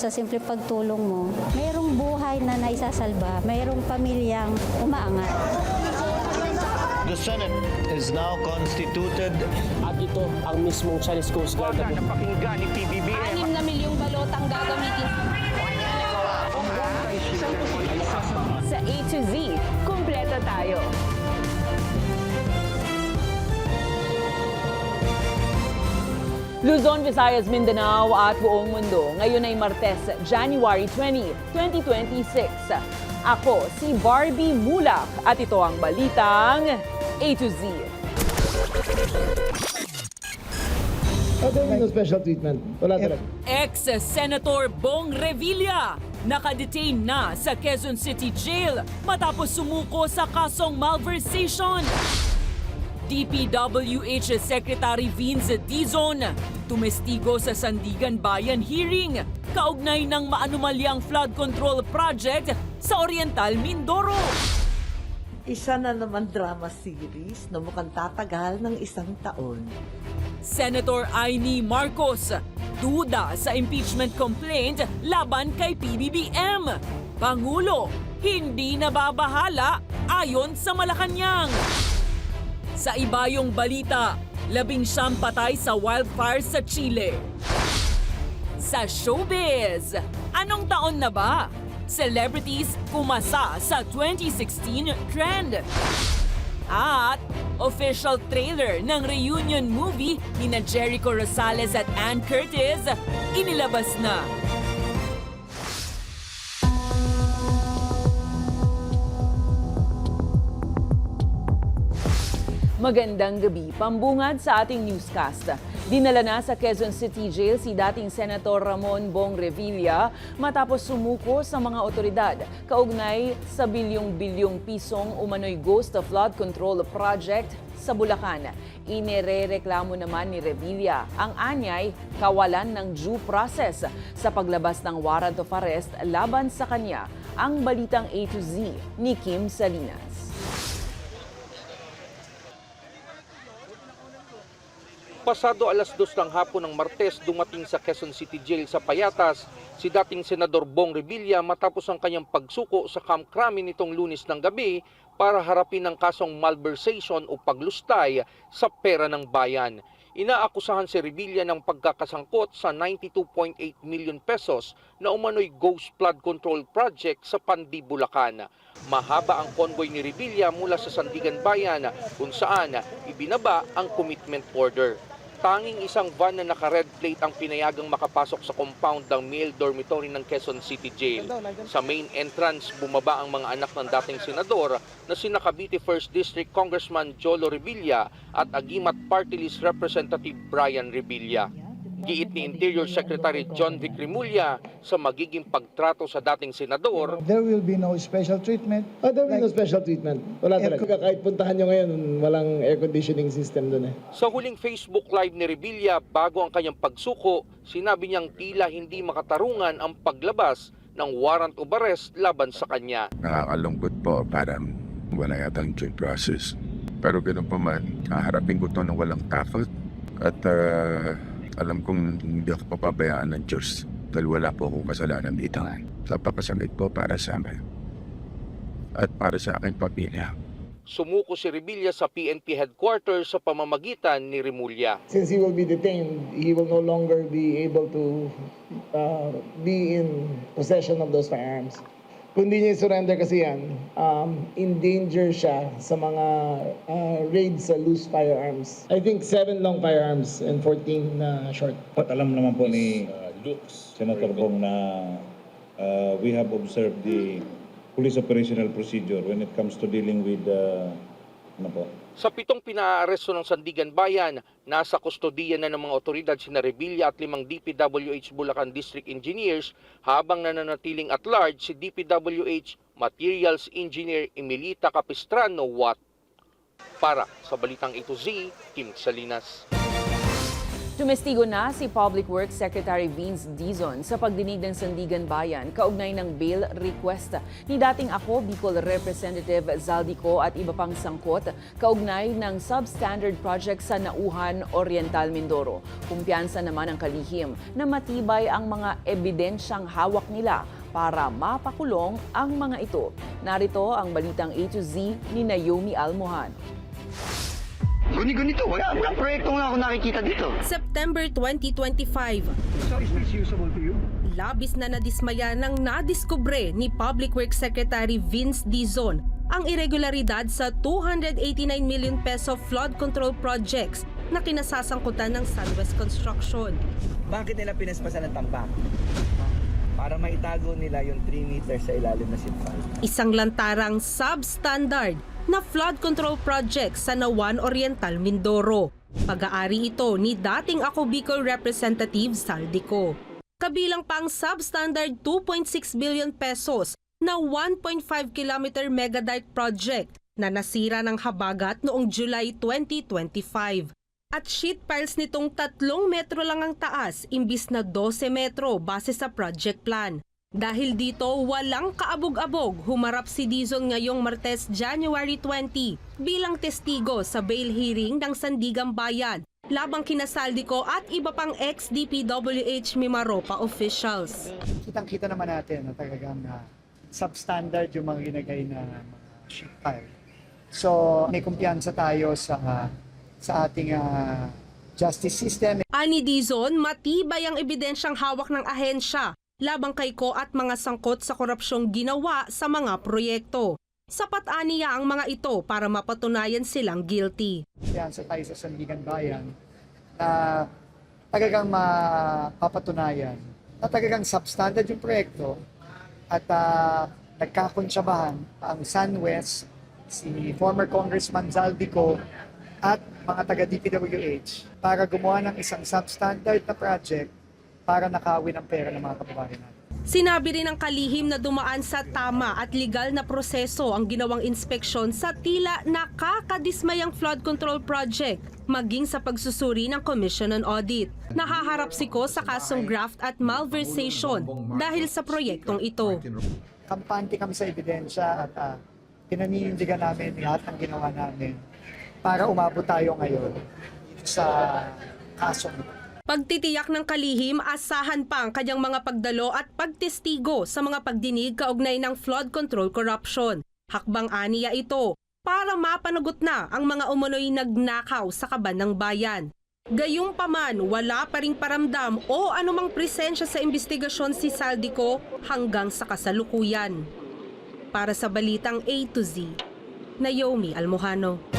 sa simple pagtulong mo, mayroong buhay na naisasalba, mayroong pamilyang umaangat. The Senate is now constituted. At ito ang mismong Chinese Coast Guard. Napakinggan ni PBBM. 6 na milyong balotang gagamitin sa A to Z. Kumpleto tayo. Luzon, Visayas, Mindanao at buong mundo. Ngayon ay Martes, January 20, 2026. Ako si Barbie Mulak at ito ang balitang A to Z. No special treatment. Wala talaga. Ex-Senator Bong Revilla nakadetain na sa Quezon City Jail matapos sumuko sa kasong malversation. DPWH Secretary Vince Dizon tumestigo sa Sandigan Bayan hearing kaugnay ng maanumalyang flood control project sa Oriental Mindoro. Isa na naman drama series na mukhang tatagal ng 1 taon. Senator Aimee Marcos duda sa impeachment complaint laban kay PBBM. Pangulo, hindi nababahala ayon sa Malacanang. Sa ibayong balita, 19 patay sa wildfires sa Chile. Sa showbiz, anong taon na ba? Celebrities kumasa sa 2016 trend. At official trailer ng reunion movie ni Jericho Rosales at Ann Curtis inilabas na. Magandang gabi. Pambungad sa ating newscast. Dinala na sa Quezon City Jail si dating Senator Ramon Bong Revilla matapos sumuko sa mga otoridad kaugnay sa bilyong-bilyong pisong umano'y Ghost Flood Control Project sa Bulacan. Inirereklamo naman ni Revilla ang anyay kawalan ng due process sa paglabas ng warrant of arrest laban sa kanya. Ang balitang A to Z ni Kim Salinas. Pasado alas 2 ng hapon ng Martes, dumating sa Quezon City Jail sa Payatas si dating Senador Bong Revilla matapos ang kanyang pagsuko sa Camp Crame nitong Lunes ng gabi para harapin ang kasong malversation o paglustay sa pera ng bayan. Inaakusahan si Revilla ng pagkakasangkot sa 92.8 million pesos na umano'y Ghost Flood Control Project sa Pandi, Bulacan. Mahaba ang convoy ni Revilla mula sa Sandigan Bayan kung saan ibinaba ang commitment order. Tanging isang van na naka-red plate ang pinayagang makapasok sa compound ng male dormitory ng Quezon City Jail. Sa main entrance, bumaba ang mga anak ng dating senador na sina Cavite 1st District Congressman Jolo Revilla at Agimat Party List Representative Brian Revilla. Giit ni Interior Secretary John Vic Remulla sa magiging pagtrato sa dating senador. There will be no special treatment. There will be no special treatment. Wala talaga. Kahit puntahan nyo ngayon, walang air conditioning system doon eh. Sa huling Facebook Live ni Revilla bago ang kanyang pagsuko, sinabi niyang tila hindi makatarungan ang paglabas ng warrant of arrest laban sa kanya. Nakakalungkot po, parang wala yatang due process. Pero ganoon pa man, haharapin ko ito ng walang takot at alam kong hindi ako papabayaan ng Diyos dahil wala po akong kasalanan dito. Napakasakit po para sa amin at para sa aking pamilya. Sumuko si Revilla sa PNP headquarters sa pamamagitan ni Remulla. Since he will be detained, he will no longer be able to be in possession of those firearms. Kung hindi niya surrender kasi yan, in danger siya sa mga raids sa loose firearms. I think 7 long firearms and 14 short. Alam naman po ni Senator Bong na we have observed the police operational procedure when it comes to dealing with Sa 7 pinaaresto ng Sandigan Bayan, nasa kustodiya na ng mga otoridad sina Revilla at 5 DPWH Bulacan District Engineers habang nananatiling at large si DPWH Materials Engineer Emilita Capistrano Watt. Para sa Balitang A to Z, Kim Salinas. Tumestigo na si Public Works Secretary Vince Dizon sa pagdinig ng Sandigan Bayan kaugnay ng bail request ni dating ako Bicol Representative Zaldico at iba pang sangkot kaugnay ng substandard project sa Nauhan, Oriental Mindoro. Kumpiyansa naman ang kalihim na matibay ang mga ebidensyang hawak nila para mapakulong ang mga ito. Narito ang balitang A to Z ni Naomi Almohan. Ganito, wala proyekto nga ako nakikita dito. September 2025. So is this usable to you? Labis na nadismaya nang nadiskubre ni Public Works Secretary Vince Dizon ang irregularidad sa 289 million peso flood control projects na kinasasangkutan ng Sunwest Construction. Bakit nila pinaspasan ng tambak? Para maitago nila yung 3 meters sa ilalim na sitwal. Isang lantarang substandard na flood control project sa Nauhan, Oriental Mindoro. Pag-aari ito ni dating ako Bicol Representative Zaldico. Kabilang pang substandard 2.6 billion pesos na 1.5 kilometer megadike project na nasira ng habagat noong July 2025. At sheet piles nitong 3 metro lang ang taas imbis na 12 metro base sa project plan. Dahil dito, walang kaabog-abog humarap si Dizon ngayong Martes, January 20 bilang testigo sa bail hearing ng Sandigan Bayan labang kina Zaldico at iba pang ex-DPWH Mimaropa officials. Kitang-kita naman natin na talagang substandard yung mga ginagay na mga sheet pile. So, may kumpiyansa tayo sa ating justice system. Ani Dizon, matibay ang ebidensyang hawak ng ahensya labang kay Ko at mga sangkot sa korupsyong ginawa sa mga proyekto. Sapat aniya ang mga ito para mapatunayan silang guilty. Kumpiyansa tayo sa Sandigan Bayan na talagang mapapatunayan na talagang substandard yung proyekto at nagkakontsyabahan ang Sunwest, si former Congressman Zaldico at mga taga-DPWH para gumawa ng isang substandard na project para nakawin ang pera ng mga kababayan natin. Sinabi rin ng kalihim na dumaan sa tama at legal na proseso ang ginawang inspeksyon sa tila nakakadismayang flood control project maging sa pagsusuri ng Commission on Audit. Nahaharap si Ko sa kasong graft at malversation dahil sa proyektong ito. Kampante kami sa ebidensya at pinaninindigan namin lahat ng ginawa namin para umabot tayo ngayon sa kasong ito. Pagtitiyak ng kalihim, asahan pa ang kanyang mga pagdalo at pagtestigo sa mga pagdinig kaugnay ng flood control corruption. Hakbang aniya ito para mapanagot na ang mga umano'y nagnakaw sa kaban ng bayan. Gayunpaman, wala pa ring paramdam o anumang presensya sa investigasyon si Zaldico hanggang sa kasalukuyan. Para sa Balitang A to Z, Naomi Almohano.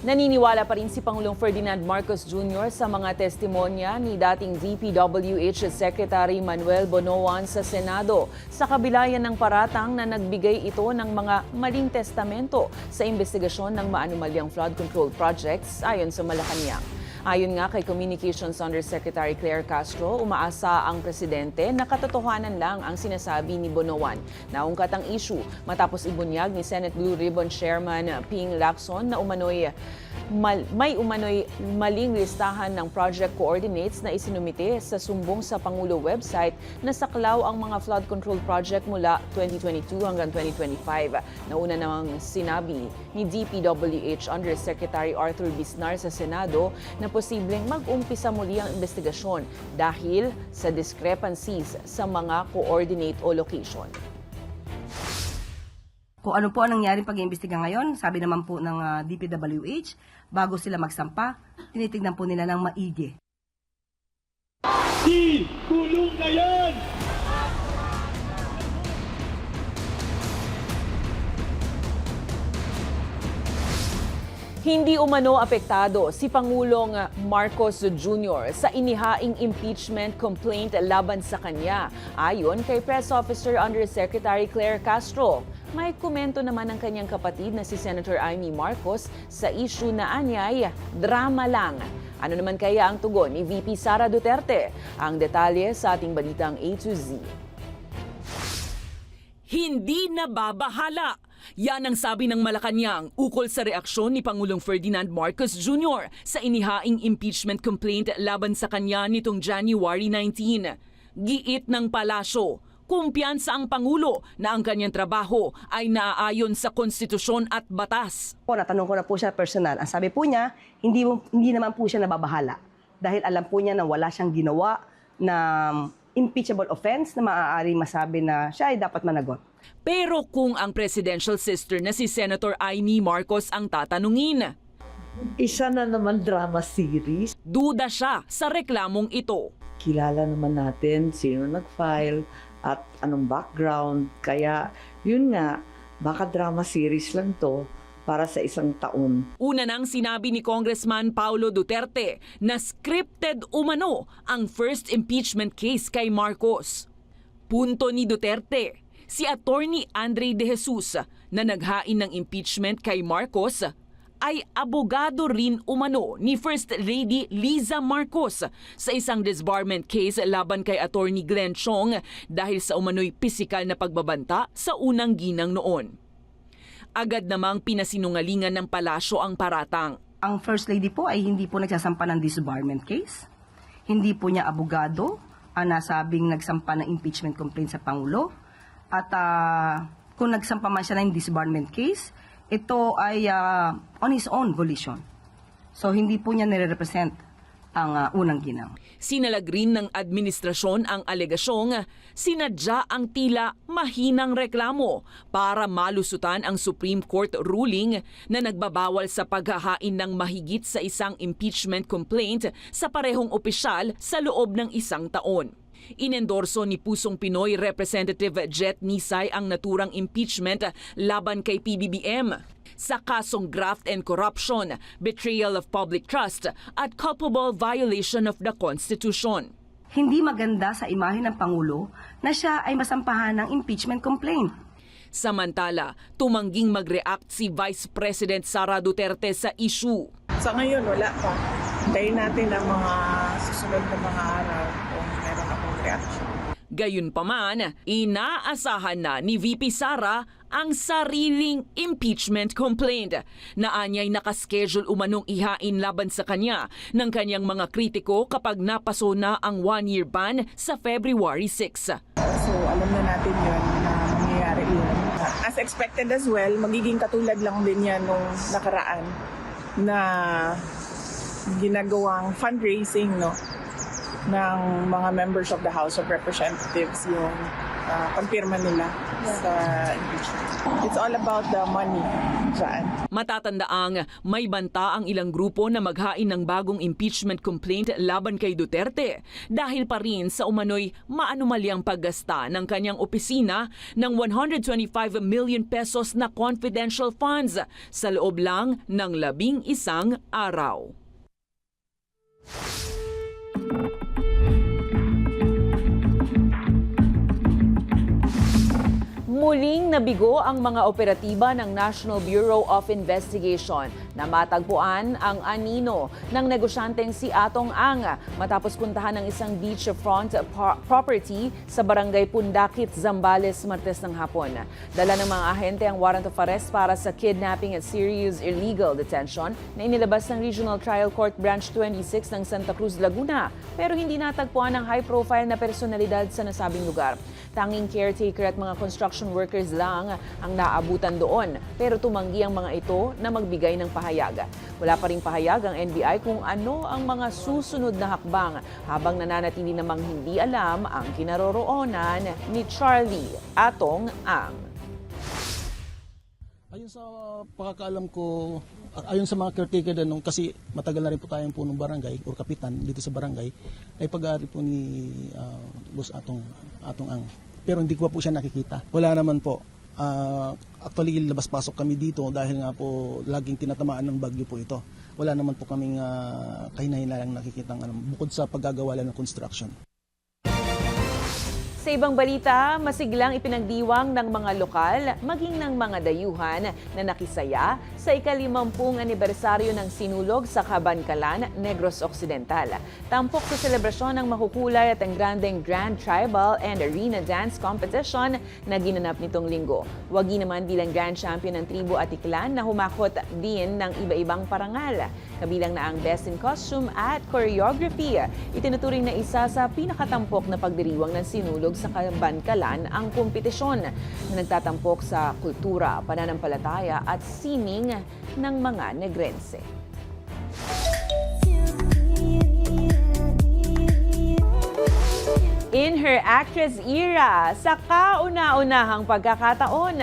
Naniniwala pa rin si Pangulong Ferdinand Marcos Jr. sa mga testimonya ni dating DPWH Secretary Manuel Bonoan sa Senado sa kabilayan ng paratang na nagbigay ito ng mga maling testamento sa investigasyon ng maanumalyang flood control projects ayon sa Malacanang. Ayon nga kay Communications Undersecretary Claire Castro, umaasa ang presidente na katotohanan lang ang sinasabi ni Bonoan. Naungkat ang issue matapos ibunyag ni Senate Blue Ribbon Chairman Ping Lacson na may umano'y maling listahan ng project coordinates na isinumite sa sumbong sa Pangulo website na saklaw ang mga flood control project mula 2022 hanggang 2025. Nauna namang sinabi ni DPWH Undersecretary Arthur Bisnar sa Senado na posibleng mag-umpisa muli ang investigasyon dahil sa discrepancies sa mga coordinate o location. Kung ano po ang nangyaring pag-iimbestiga ngayon, sabi naman po ng DPWH, bago sila magsampa, tinitignan po nila ng maigi. Kulong na yan! Hindi umano apektado si Pangulong Marcos Jr. sa inihaing impeachment complaint laban sa kanya. Ayon kay Press Officer Undersecretary Claire Castro, may komento naman ang kanyang kapatid na si Senator Amy Marcos sa issue na anyay drama lang. Ano naman kaya ang tugon ni VP Sara Duterte? Ang detalye sa ating Balitang A to Z. Hindi nababahala. Yan ang sabi ng Malacanang ukol sa reaksyon ni Pangulong Ferdinand Marcos Jr. sa inihaing impeachment complaint laban sa kanya nitong January 19. Giit ng palasyo, kumpiyansa ang Pangulo na ang kanyang trabaho ay naaayon sa konstitusyon at batas. Natanong ko na po siya personal. Ang sabi po niya, hindi naman po siya nababahala dahil alam po niya na wala siyang ginawa na impeachable offense na maaari masabi na siya ay dapat managot. Pero kung ang presidential sister na si Senator Amy Marcos ang tatanungin, Isa na naman drama series. duda siya sa reklamong ito. Kilala naman natin sino nag-file at anong background. Kaya yun nga, baka drama series lang to para sa isang taon. Una nang sinabi ni Congressman Paulo Duterte na scripted umano ang first impeachment case kay Marcos. Punto ni Duterte, si Attorney Andre De Jesus na naghain ng impeachment kay Marcos ay abogado rin umano ni First Lady Liza Marcos sa isang disbarment case laban kay Attorney Glenn Chong dahil sa umano'y pisikal na pagbabanta sa unang ginang noon. Agad namang pinasinungalingan ng palasyo ang paratang. Ang First Lady po ay hindi po nagsasampa ng disbarment case. Hindi po niya abogado ang nasabing nagsampa ng impeachment complaint sa Pangulo. At kung nagsampa man siya ng disbarment case, ito ay on his own volition. So hindi po niya nire-represent ang unang ginang. Sinalag rin ng administrasyon ang alegasyong sinadya ang tila mahinang reklamo para malusutan ang Supreme Court ruling na nagbabawal sa paghahain ng mahigit sa isang impeachment complaint sa parehong opisyal sa loob ng isang taon. Inendorso ni Pusong Pinoy Representative Jet Nisay ang naturang impeachment laban kay PBBM sa kasong graft and corruption, betrayal of public trust at culpable violation of the Constitution. Hindi maganda sa imahe ng Pangulo na siya ay masampahan ng impeachment complaint. Samantala, tumangging mag-react si Vice President Sara Duterte sa issue. Sa ngayon, wala pa. Hintayin natin ang mga susunod na mga araw kung meron akong reaction. Gayunpaman, inaasahan na ni VP Sara ang sariling impeachment complaint na anyay nakaschedule umanong ihain laban sa kanya ng kanyang mga kritiko kapag napaso na ang 1-year ban sa February 6. So, alam na natin yun na mangyayari yun. As expected as well, magiging katulad lang din yan nung nakaraan na ginagawang fundraising ng mga members of the House of Representatives yung pagpirma nila sa impeachment. It's all about the money dyan. Matatandaang may banta ang ilang grupo na maghain ng bagong impeachment complaint laban kay Duterte dahil pa rin sa umano'y maanumalyang paggasta ng kanyang opisina ng 125 million pesos na confidential funds sa loob lang ng 11 araw. Muling nabigo ang mga operatiba ng National Bureau of Investigation na matagpuan ang anino ng negosyanteng si Atong Ang matapos puntahan ng isang beachfront property sa barangay Pundakit, Zambales, Martes ng hapon. Dala ng mga ahente ang warrant of arrest para sa kidnapping at serious illegal detention na inilabas ng Regional Trial Court Branch 26 ng Santa Cruz, Laguna, pero hindi natagpuan ang high-profile na personalidad sa nasabing lugar. Tanging caretaker at mga construction workers lang ang naabutan doon, pero tumanggi ang mga ito na magbigay ng pahayag. Wala pa ring pahayag ang NBI kung ano ang mga susunod na hakbang habang nananatili namang hindi alam ang kinaroroonan ni Charlie Atong Ang. Ayon sa pagkakaalam ko, ayon sa mga caretaker din, kasi matagal na rin po tayong punong barangay o kapitan dito sa barangay, ay pag-aari po ni Boss Atong Ang. Pero hindi ko pa po siya nakikita. Wala naman po. Actually, labas-pasok kami dito dahil nga po laging tinatamaan ng bagyo po ito. Wala naman po kaming kahinahin lang nakikita bukod sa paggagawa lang ng construction. Sa ibang balita, masiglang ipinagdiwang ng mga lokal maging ng mga dayuhan na nakisaya sa ika-50 anibersaryo ng sinulog sa Cabancalan, Negros Occidental. Tampok sa selebrasyon ng makukulay at ang grandeng Grand Tribal and Arena Dance Competition na ginanap nitong linggo. Wagi naman bilang Grand Champion ng tribo at iklan na humakot din ng iba-ibang parangal. Kabilang na ang Best in Costume at Choreography. Itinuturing na isa sa pinakatampok na pagdiriwang ng sinulog sa Cabancalan ang kompetisyon na nagtatampok sa kultura, pananampalataya at sining ng mga Negrense. In her actress era, sa kauna-unahang pagkakataon,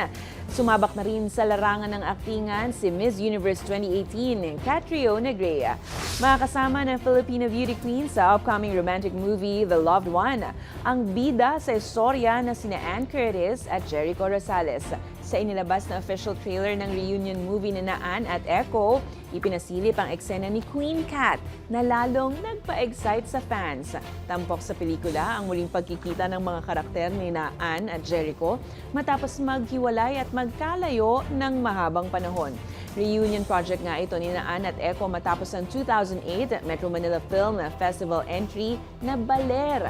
sumabak na rin sa larangan ng aktingan si Miss Universe 2018, Catriona Grea. Makakasama ng Filipino beauty queen sa upcoming romantic movie The Loved One, ang bida sa istorya na sina Ann Curtis at Jericho Rosales. Sa inilabas na official trailer ng reunion movie ni Ann at Echo, ipinasilip ang eksena ni Queen Cat na lalong nagpa-excite sa fans. Tampok sa pelikula ang muling pagkikita ng mga karakter ni Ann at Jericho matapos maghiwalay at magkalayo ng mahabang panahon. Reunion project nga ito ni Ann at Echo matapos ang 2008 Metro Manila Film Festival entry na Baler.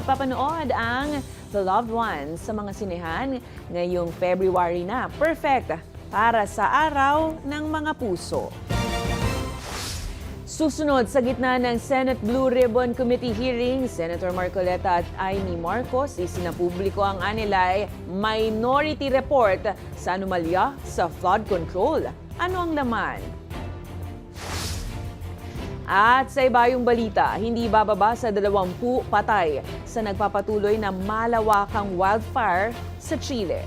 Papanood ang The Loved One sa mga sinehan ngayong February na. Perfect para sa araw ng mga puso. Susunod sa gitna ng Senate Blue Ribbon Committee hearing, Senator Marcoleta at Amy Marcos isinapubliko ang anilay minority report sa anomalya sa flood control. Ano ang laman? At sa ibayong balita, hindi bababa sa 20 patay sa nagpapatuloy na malawakang wildfire sa Chile.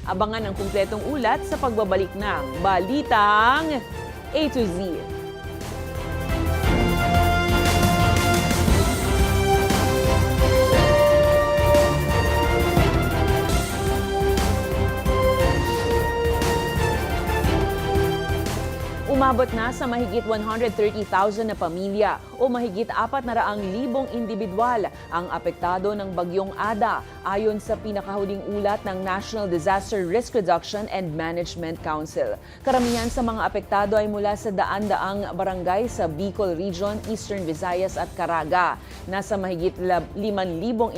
Abangan ang kumpletong ulat sa pagbabalik ng Balitang A to Z. Umabot na sa mahigit 130,000 na pamilya o mahigit 400,000 individual ang apektado ng bagyong Ada ayon sa pinakahuling ulat ng National Disaster Risk Reduction and Management Council. Karamihan sa mga apektado ay mula sa daan-daang barangay sa Bicol Region, Eastern Visayas at Caraga. Nasa mahigit 5,000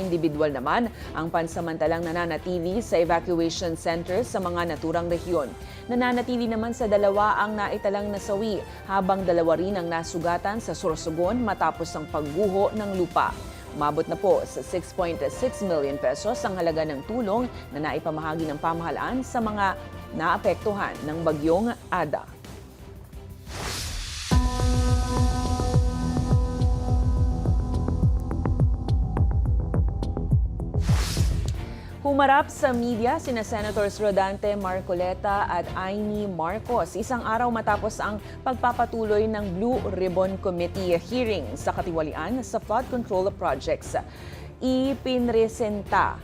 individual naman ang pansamantalang nananatili sa evacuation centers sa mga naturang rehiyon. Nananatili naman sa 2 ang naitalang nasawi, habang 2 rin ang nasugatan sa Sorsogon matapos ang pagguho ng lupa. Umabot na po sa 6.6 million pesos ang halaga ng tulong na naipamahagi ng pamahalaan sa mga naapektuhan ng bagyong Ada. Humarap sa media sina Senators Rodante Marcoleta at Amy Marcos isang araw matapos ang pagpapatuloy ng Blue Ribbon Committee hearing sa katiwalian sa flood control projects. Ipinresenta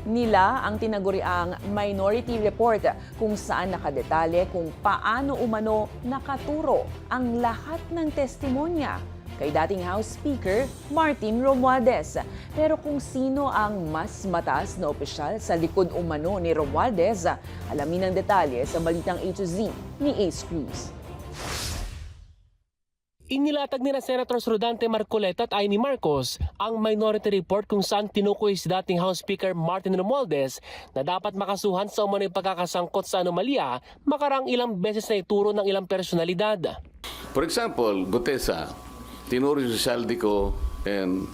nila ang tinaguriang minority report kung saan nakadetalye kung paano umano nakaturo ang lahat ng testimonya kay dating House Speaker Martin Romualdez. Pero kung sino ang mas mataas na opisyal sa likod umano ni Romualdez, alamin ang detalye sa Balitang A to Z ni Ace Cruz. Inilatag ni Senators Rodante Marcoleta at Amy Marcos ang minority report kung saan tinukoy si dating House Speaker Martin Romualdez na dapat makasuhan sa umano'y pagkakasangkot sa anomalya makarang ilang beses na ituro ng ilang personalidad. For example, Gutesa, tinuro si Saldico and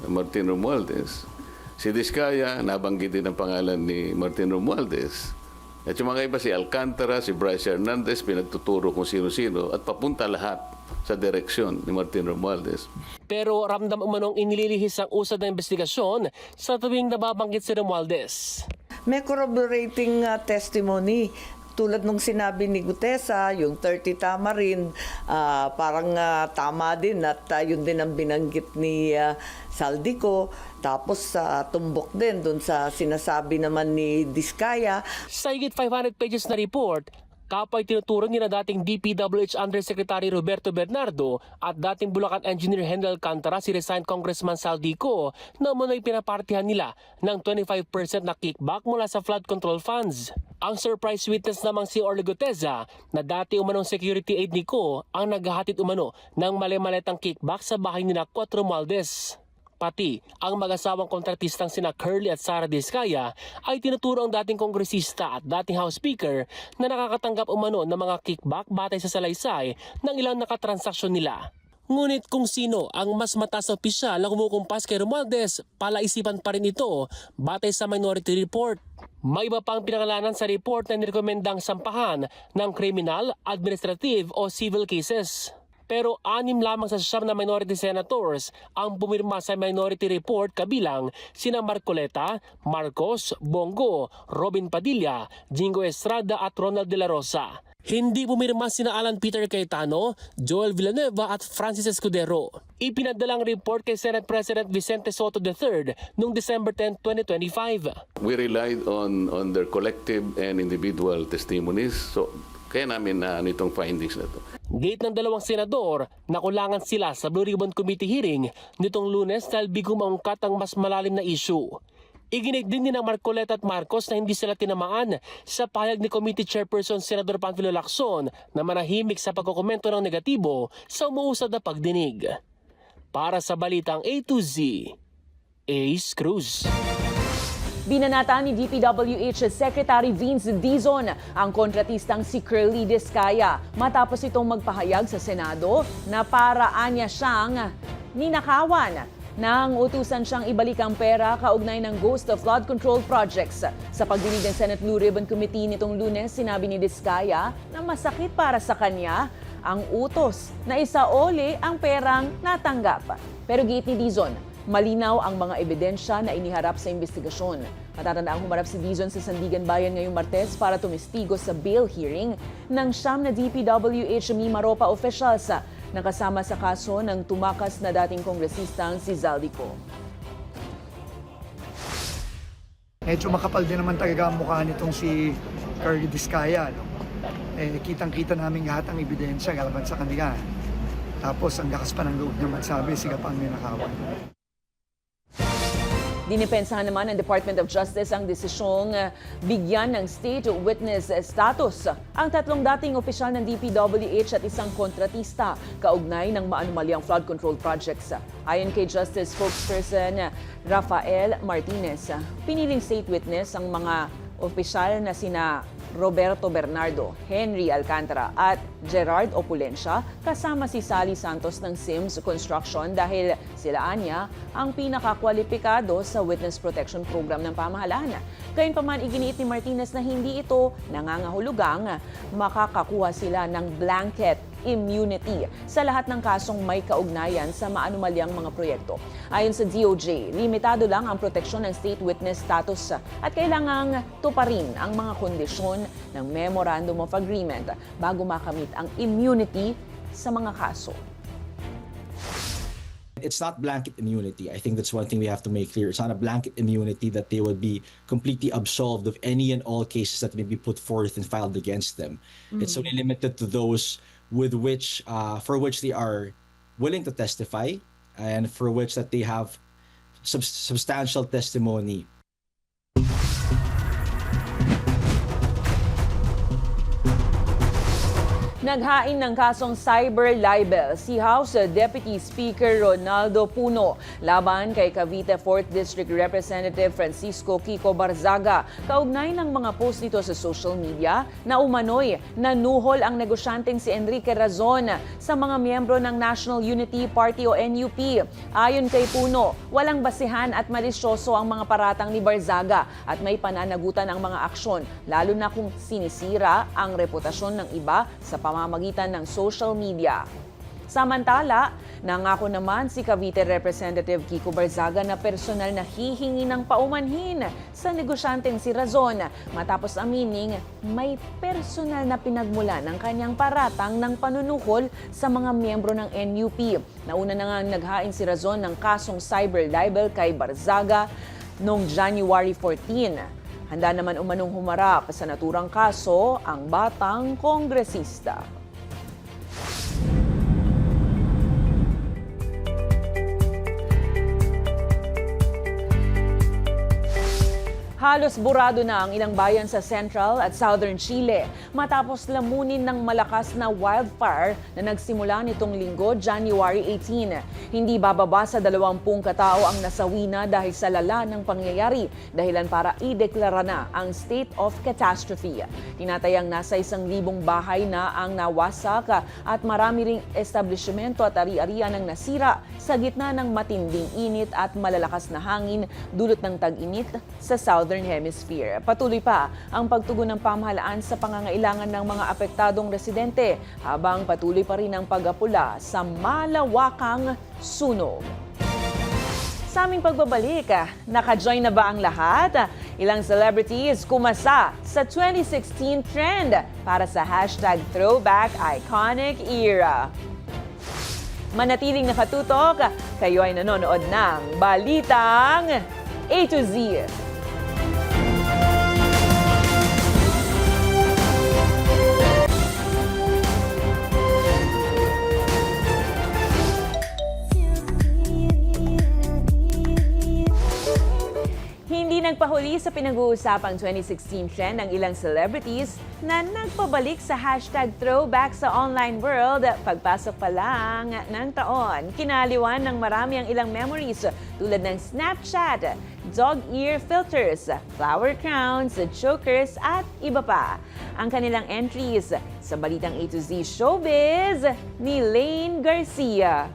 Martin Romualdez. Si Diskaya, nabanggit din ang pangalan ni Martin Romualdez. At yung mga iba, si Alcantara, si Bryce Hernandez, pinagtuturo kung sino-sino at papunta lahat sa direksyon ni Martin Romualdez. Pero ramdam umanong inililihis ang usad ng investigasyon sa tuwing nababanggit si Romualdez. May corroborating testimony. Tulad nung sinabi ni Gutesa, yung 30 tama rin, parang tama din at yun din ang binanggit ni Saldico. Tapos tumbok din dun sa sinasabi naman ni Diskaya. Sa higit 500 pages na report, Kapay tinuturo ni na dating DPWH Undersecretary Roberto Bernardo at dating Bulacan Engineer Henry Alcantara si resigned Congressman Saldico na umano'y pinapartihan nila ng 25% na kickback mula sa flood control funds. Ang surprise witness namang si Orly Guteza na dati umanong security aide ni Ko ang naghahatid umano ng mali-maletang kickback sa bahay ni Cuatro Romualdez. Pati ang mag-asawang kontratistang sina Curly at Sara Diskaya ay tinuturo ang dating kongresista at dating House Speaker na nakakatanggap umano ng mga kickback batay sa salaysay ng ilang nakatransaksyon nila. Ngunit kung sino ang mas mataas na opisyal na kumukumpas kay Romualdez, palaisipan pa rin ito batay sa Minority Report. May iba pang pinangalanan sa report na nirekomendang sampahan ng criminal, administrative o civil cases. Pero 6 lamang sa 9 na minority senators ang pumirma sa minority report kabilang sina Marcoleta, Marcos, Bongo, Robin Padilla, Jingo Estrada at Ronald De La Rosa. Hindi pumirma sina Alan Peter Cayetano, Joel Villanueva at Francis Escudero. Ipinadalang report kay Senate President Vicente Soto III noong December 10, 2025. We relied on their collective and individual testimonies. So, kaya namin na itong findings na ito. Gate ng 2 senador, nakulangan sila sa Blue Ribbon Committee hearing nitong Lunes dahil bigong maungkat ang mas malalim na issue. Iginig din ni ng Marcoleta at Marcos na hindi sila tinamaan sa pahayag ni Committee Chairperson Senador Panfilo Lacson na manahimik sa pagkokomento ng negatibo sa umuusad na pagdinig. Para sa Balitang A to Z, Ace Cruz. Binanata ni DPWH Secretary Vince Dizon ang kontratistang si Curly Diskaya matapos itong magpahayag sa Senado na paraan niya siyang ninakawan nang utusan siyang ibalik ang pera kaugnay ng Ghost of Flood Control Projects. Sa pagdinig ng Senate Blue Ribbon Committee nitong Lunes, sinabi ni Diskaya na masakit para sa kanya ang utos na isaoli ang perang natanggap. Pero giit ni Dizon, malinaw ang mga ebidensya na iniharap sa investigasyon. Matatandaang humarap si Dizon sa Sandigan Bayan ngayong Martes para tumistigo sa bail hearing ng 9 na DPWH Mimaropa officials na kasama sa kaso ng tumakas na dating kongresistang si Zaldico. Medyo makapal din naman talaga ang mukha nitong si Curly Diskaya. No? Kitang-kita namin lahat ang ebidensya galaban sa kanila. Tapos ang lakas pa ng loob niya magsabi, sila pang ninakawan. Dinipensahan naman ng Department of Justice ang desisyong bigyan ng state witness status ang 3 dating opisyal ng DPWH at isang kontratista kaugnay ng maanumalyang flood control projects. Ayon kay Justice Spokesperson Rafael Martinez, piniling state witness ang mga opisyal na sina Roberto Bernardo, Henry Alcantara at Gerard Opulencia kasama si Sally Santos ng Sims Construction dahil sila anya ang pinakakwalipikado sa Witness Protection Program ng pamahalaan. Gayunpaman, iginiit ni Martinez na hindi ito nangangahulugang makakakuha sila ng blanket immunity sa lahat ng kasong may kaugnayan sa maanumalyang mga proyekto. Ayon sa DOJ, limitado lang ang proteksyon ng state witness status at kailangang tuparin ang mga kondisyon ng Memorandum of Agreement bago makamit ang immunity sa mga kaso. It's not blanket immunity. I think that's one thing we have to make clear. It's not a blanket immunity that they would be completely absolved of any and all cases that may be put forth and filed against them. It's only limited to those with which, for which they are willing to testify and for which that they have substantial testimony. Naghain ng kasong cyber libel si House Deputy Speaker Ronaldo Puno laban kay Cavite 4th District Representative Francisco Kiko Barzaga kaugnay ng mga post nito sa social media na umano'y nanuhol ang negosyanteng si Enrique Razon sa mga miyembro ng National Unity Party o NUP. Ayon kay Puno, walang basihan at malisyoso ang mga paratang ni Barzaga at may pananagutan ang mga aksyon, lalo na kung sinisira ang reputasyon ng iba sa pamamagitan ng social media. Samantala, nangako naman si Cavite Representative Kiko Barzaga na personal na hihingi ng paumanhin sa negosyanteng si Razon matapos amining may personal na pinagmula ng kanyang paratang ng panunuhol sa mga miyembro ng NUP. Nauna na nga naghain si Razon ng kasong cyber libel kay Barzaga noong January 14. Handa naman umanong humarap sa naturang kaso ang batang kongresista. Halos burado na ang ilang bayan sa Central at Southern Chile matapos lamunin ng malakas na wildfire na nagsimula nitong linggo, January 18. Hindi bababa sa 20 katao ang nasawi na dahil sa lala ng pangyayari, dahilan para ideklara na ang state of catastrophe. Tinatayang nasa 1,000 bahay na ang nawasak at marami ring establishmento at ari-arian ang nasira sa gitna ng matinding init at malalakas na hangin dulot ng tag-init sa Southern Hemisphere. Patuloy pa ang pagtugon ng pamahalaan sa pangangailangan ng mga apektadong residente habang patuloy pa rin ang pag-apula sa malawakang sunog. Sa aming pagbabalik, naka-join na ba ang lahat? Ilang celebrities kumasa sa 2016 trend para sa #ThrowbackIconicEra. Manatiling nakatutok, kayo ay nanonood ng Balitang A to Z. Hindi nagpahuli sa pinag-uusapang 2016 trend ang ilang celebrities na nagpabalik sa #throwback sa online world pagpasok pa lang ng taon. Kinaliwan ng marami ang ilang memories tulad ng Snapchat, dog ear filters, flower crowns, chokers at iba pa. Ang kanilang entries sa Balitang A to Z Showbiz ni Lane Garcia.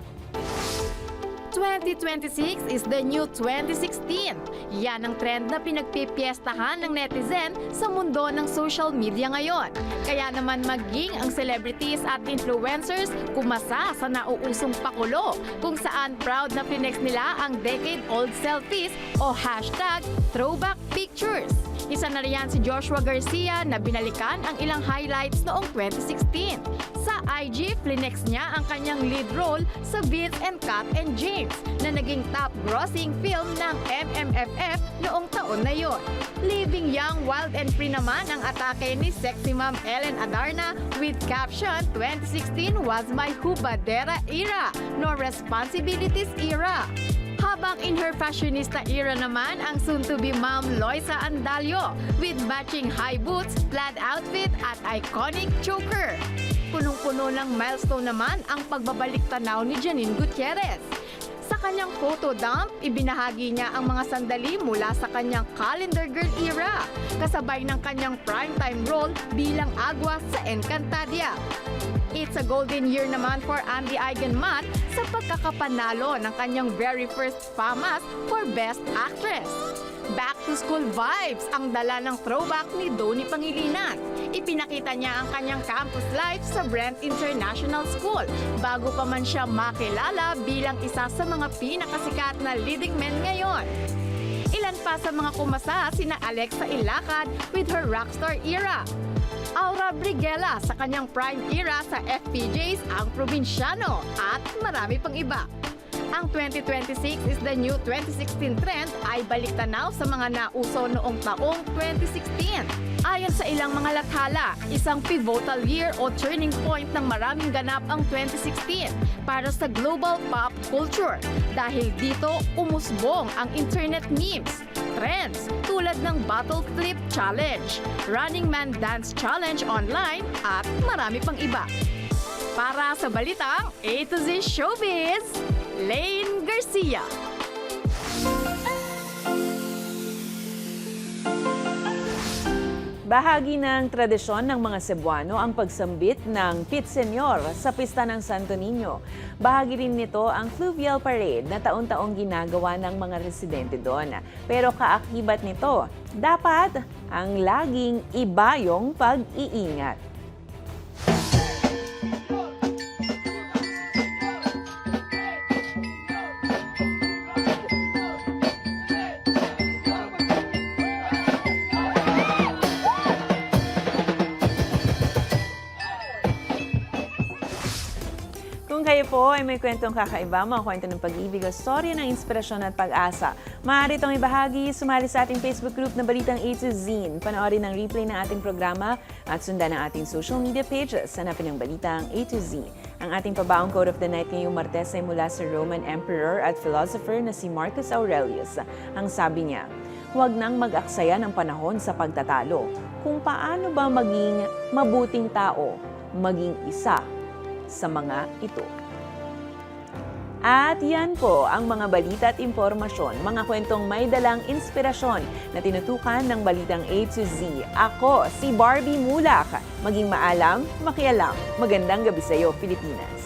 2026 is the new 2016. Yan ang trend na pinagpipiestahan ng netizen sa mundo ng social media ngayon. Kaya naman maging ang celebrities at influencers kumasa sa nauusong pakulo kung saan proud na flex nila ang decade-old selfies o #throwback pictures. Isa na riyan si Joshua Garcia na binalikan ang ilang highlights noong 2016. Sa IG, flinex niya ang kanyang lead role sa Vince and Kat and James na naging top-grossing film ng MMFF noong taon na yon. Living young, wild and free naman ang atake ni sexy mom Ellen Adarna with caption, 2016 was my hubadera era, no responsibilities era. Habang in her fashionista era naman ang soon-to-be mom Loisa Andalio with matching high boots, plaid outfit at iconic choker. Punong-puno ng milestone naman ang pagbabalik tanaw ni Janine Gutierrez. Sa kanyang photo dump, ibinahagi niya ang mga sandali mula sa kanyang calendar girl era, kasabay ng kanyang primetime role bilang Agua sa Encantadia. It's a golden year naman for Andy Eigenmat sa pagkakapanalo ng kanyang very first FAMAS for Best Actress. Back to school vibes ang dala ng throwback ni Donnie Pangilinan. Ipinakita niya ang kanyang campus life sa Brent International School bago pa man siya makilala bilang isa sa mga pinakasikat na leading men ngayon. Ilan pa sa mga kumasa sina Alexa Ilacad with her rockstar era, Aura Briguela sa kanyang prime era sa FPJs ang Probinsyano at marami pang iba. Ang 2026 is the new 2016 trend ay baliktanaw sa mga nauso noong taong 2016. Ayon sa ilang mga lathala, isang pivotal year o turning point ng maraming ganap ang 2016 para sa global pop culture. Dahil dito, umusbong ang internet memes, trends tulad ng Battle Clip Challenge, Running Man Dance Challenge online at marami pang iba. Para sa Balitang A to Z Showbiz, Lane Garcia. Bahagi ng tradisyon ng mga Cebuano ang pagsambit ng Pit Señor sa pista ng Santo Niño. Bahagi rin nito ang Fluvial Parade na taon-taong ginagawa ng mga residente doon. Pero kaakibat nito, dapat ang laging iba yung pag-iingat. Kung kayo po ay may kwentong kakaiba, mga kwento ng pag-ibig o storya ng inspirasyon at pag-asa, maaari itong ibahagi, sumali sa ating Facebook group na Balitang A to Z, panoorin ang replay ng ating programa at sundan ang ating social media pages. Hanapin ang Balitang A to Z. Ang ating pabaong quote of the night ngayong Martes ay mula sa Roman Emperor at philosopher na si Marcus Aurelius. Ang sabi niya, huwag nang mag-aksaya ng panahon sa pagtatalo. Kung paano ba maging mabuting tao, maging isa sa mga ito. At yan po ang mga balita at impormasyon, mga kwentong may dalang inspirasyon na tinutukan ng Balitang A to Z. Ako, si Barbie Mulak. Maging maalam, makialam. Magandang gabi sa iyo, Pilipinas.